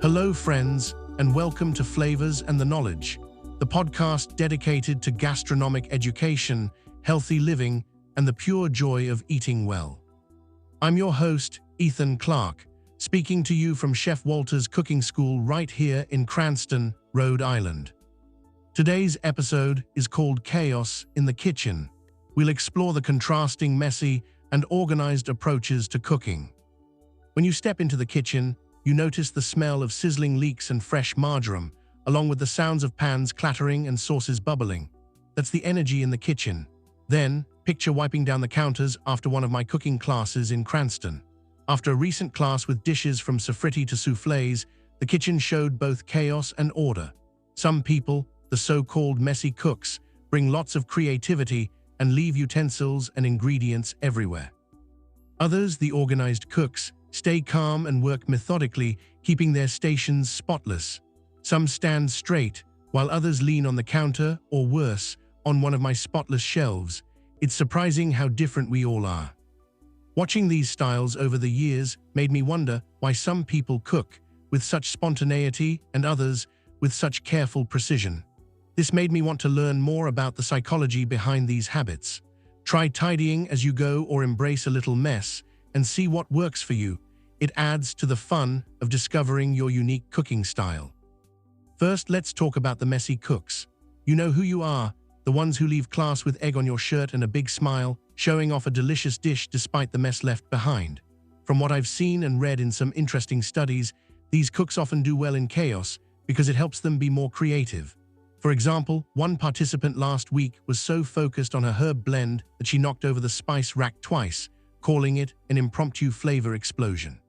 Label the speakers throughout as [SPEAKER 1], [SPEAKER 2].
[SPEAKER 1] Hello, friends, and welcome to Flavors and the Knowledge, the podcast dedicated to gastronomic education, healthy living, and the pure joy of eating well. I'm your host, Ethan Clark, speaking to you from Chef Walter's cooking school right here in Cranston, Rhode Island. Today's episode is called Chaos in the Kitchen. We'll explore the contrasting, messy, and organized approaches to cooking. When you step into the kitchen, you notice the smell of sizzling leeks and fresh marjoram, along with the sounds of pans clattering and sauces bubbling. That's the energy in the kitchen. Then, picture wiping down the counters after one of my cooking classes in Cranston. After a recent class with dishes from soffritti to soufflés, the kitchen showed both chaos and order. Some people, the so-called messy cooks, bring lots of creativity and leave utensils and ingredients everywhere. Others, the organized cooks, stay calm and work methodically, keeping their stations spotless. Some stand straight, while others lean on the counter, or worse, on one of my spotless shelves. It's surprising how different we all are. Watching these styles over the years made me wonder why some people cook with such spontaneity and others with such careful precision. This made me want to learn more about the psychology behind these habits. Try tidying as you go or embrace a little mess and see what works for you. It adds to the fun of discovering your unique cooking style. First, let's talk about the messy cooks. You know who you are, the ones who leave class with egg on your shirt and a big smile, showing off a delicious dish despite the mess left behind. From what I've seen and read in some interesting studies, these cooks often do well in chaos because it helps them be more creative. For example, one participant last week was so focused on her herb blend that she knocked over the spice rack twice, calling it an impromptu flavor explosion.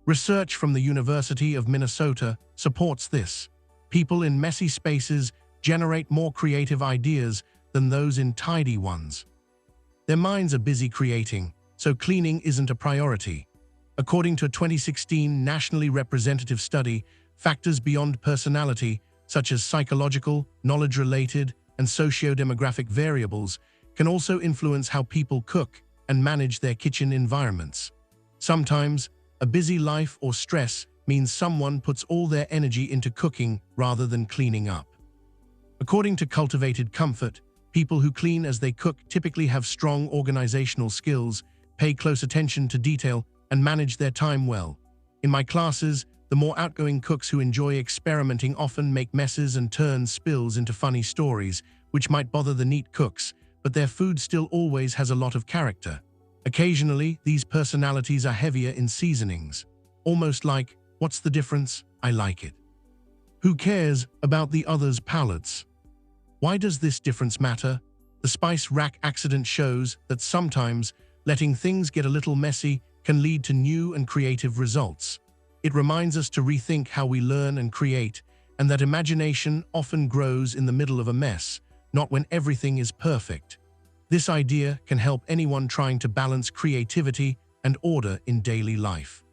[SPEAKER 1] Research from the University of Minnesota supports this. People in messy spaces generate more creative ideas than those in tidy ones. Their minds are busy creating, so cleaning isn't a priority. According to a 2016 nationally representative study, factors beyond personality, such as psychological, knowledge-related, and socio-demographic variables, can also influence how people cook and manage their kitchen environments. Sometimes, a busy life or stress means someone puts all their energy into cooking rather than cleaning up. According to Cultivated Comfort, people who clean as they cook typically have strong organizational skills, pay close attention to detail, and manage their time well. In my classes, the more outgoing cooks who enjoy experimenting often make messes and turn spills into funny stories, which might bother the neat cooks, but their food still always has a lot of character. Occasionally, these personalities are heavier in seasonings. Almost like, what's the difference? I like it. Who cares about the other's palates? Why does this difference matter? The spice rack accident shows that sometimes letting things get a little messy can lead to new and creative results. It reminds us to rethink how we learn and create, and that imagination often grows in the middle of a mess, not when everything is perfect. This idea can help anyone trying to balance creativity and order in daily life.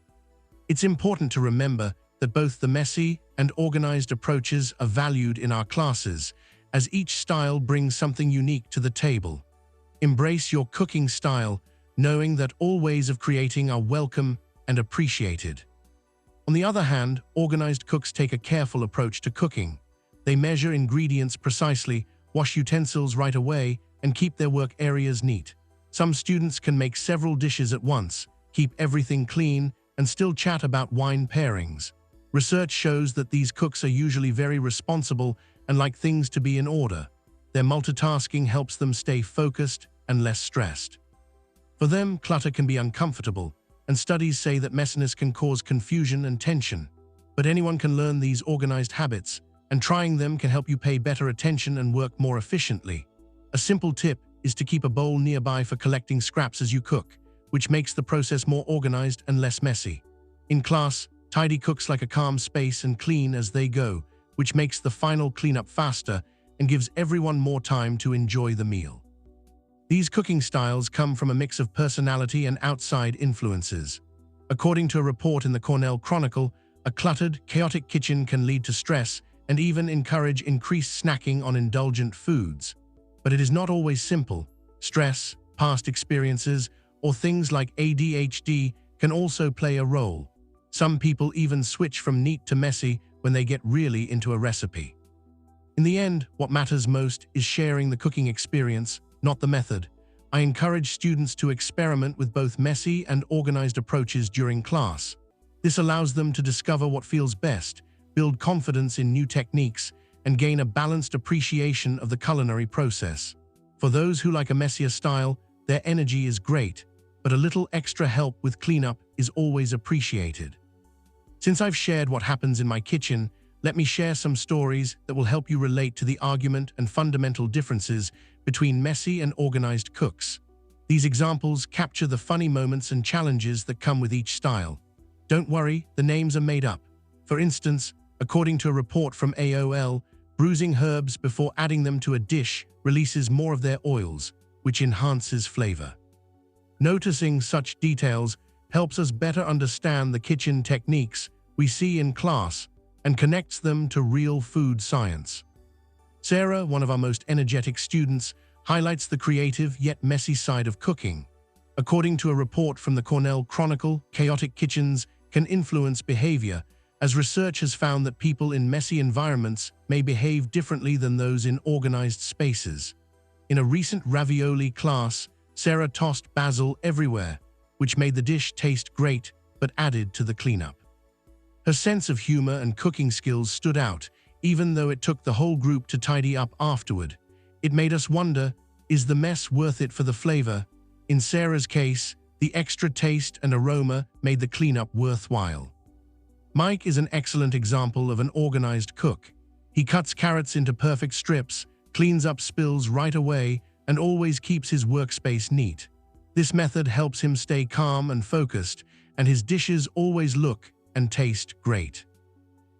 [SPEAKER 1] It's important to remember that both the messy and organized approaches are valued in our classes, as each style brings something unique to the table. Embrace your cooking style, knowing that all ways of creating are welcome and appreciated. On the other hand, organized cooks take a careful approach to cooking. They measure ingredients precisely, wash utensils right away, and keep their work areas neat. Some students can make several dishes at once, keep everything clean, and still chat about wine pairings. Research shows that these cooks are usually very responsible and like things to be in order. Their multitasking helps them stay focused and less stressed. For them, clutter can be uncomfortable, and studies say that messiness can cause confusion and tension. But anyone can learn these organized habits, and trying them can help you pay better attention and work more efficiently. A simple tip is to keep a bowl nearby for collecting scraps as you cook, which makes the process more organized and less messy. In class, tidy cooks like a calm space and clean as they go, which makes the final cleanup faster and gives everyone more time to enjoy the meal. These cooking styles come from a mix of personality and outside influences. According to a report in the Cornell Chronicle, a cluttered, chaotic kitchen can lead to stress and even encourage increased snacking on indulgent foods. But it is not always simple. Stress, past experiences, or things like ADHD can also play a role. Some people even switch from neat to messy when they get really into a recipe. In the end, what matters most is sharing the cooking experience, not the method. I encourage students to experiment with both messy and organized approaches during class. This allows them to discover what feels best, build confidence in new techniques, and gain a balanced appreciation of the culinary process. For those who like a messier style, their energy is great, but a little extra help with cleanup is always appreciated. Since I've shared what happens in my kitchen, let me share some stories that will help you relate to the argument and fundamental differences between messy and organized cooks. These examples capture the funny moments and challenges that come with each style. Don't worry, the names are made up. For instance, according to a report from AOL, bruising herbs before adding them to a dish releases more of their oils, which enhances flavor. Noticing such details helps us better understand the kitchen techniques we see in class and connects them to real food science. Sarah, one of our most energetic students, highlights the creative yet messy side of cooking. According to a report from the Cornell Chronicle, chaotic kitchens can influence behavior, as research has found that people in messy environments may behave differently than those in organized spaces. In a recent ravioli class, Sarah tossed basil everywhere, which made the dish taste great but added to the cleanup. Her sense of humor and cooking skills stood out, even though it took the whole group to tidy up afterward. It made us wonder, is the mess worth it for the flavor? In Sarah's case, the extra taste and aroma made the cleanup worthwhile. Mike is an excellent example of an organized cook. He cuts carrots into perfect strips, cleans up spills right away, and always keeps his workspace neat. This method helps him stay calm and focused, and his dishes always look and taste great.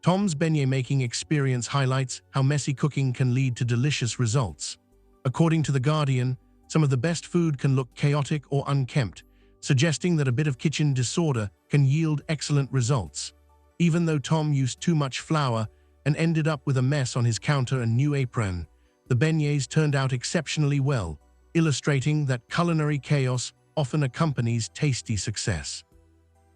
[SPEAKER 1] Tom's beignet-making experience highlights how messy cooking can lead to delicious results. According to The Guardian, some of the best food can look chaotic or unkempt, suggesting that a bit of kitchen disorder can yield excellent results. Even though Tom used too much flour and ended up with a mess on his counter and new apron, the beignets turned out exceptionally well, illustrating that culinary chaos often accompanies tasty success.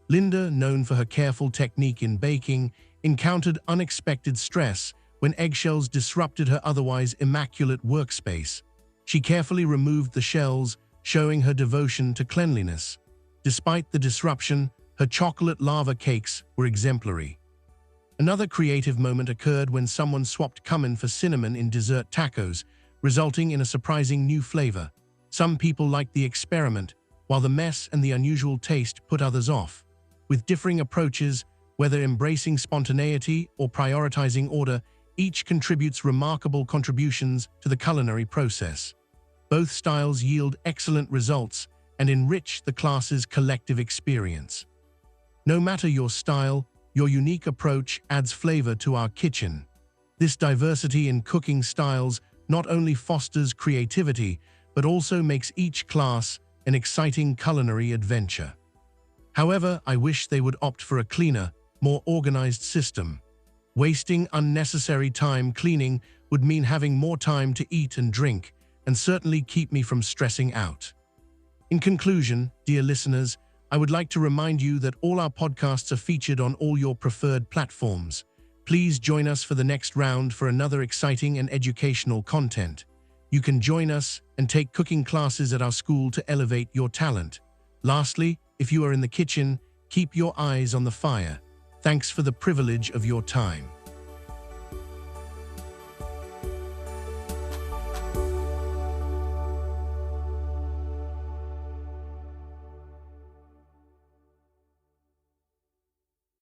[SPEAKER 1] Linda, known for her careful technique in baking, encountered unexpected stress when eggshells disrupted her otherwise immaculate workspace. She carefully removed the shells, showing her devotion to cleanliness. Despite the disruption, her chocolate lava cakes were exemplary. Another creative moment occurred when someone swapped cumin for cinnamon in dessert tacos, resulting in a surprising new flavor. Some people liked the experiment, while the mess and the unusual taste put others off. With differing approaches, whether embracing spontaneity or prioritizing order, each contributes remarkable contributions to the culinary process. Both styles yield excellent results and enrich the class's collective experience. No matter your style, your unique approach adds flavor to our kitchen. This diversity in cooking styles not only fosters creativity, but also makes each class an exciting culinary adventure. However, I wish they would opt for a cleaner, more organized system. Wasting unnecessary time cleaning would mean having more time to eat and drink, and certainly keep me from stressing out. In conclusion, dear listeners, I would like to remind you that all our podcasts are featured on all your preferred platforms. Please join us for the next round for another exciting and educational content. You can join us and take cooking classes at our school to elevate your talent. Lastly, if you are in the kitchen, keep your eyes on the fire. Thanks for the privilege of your time.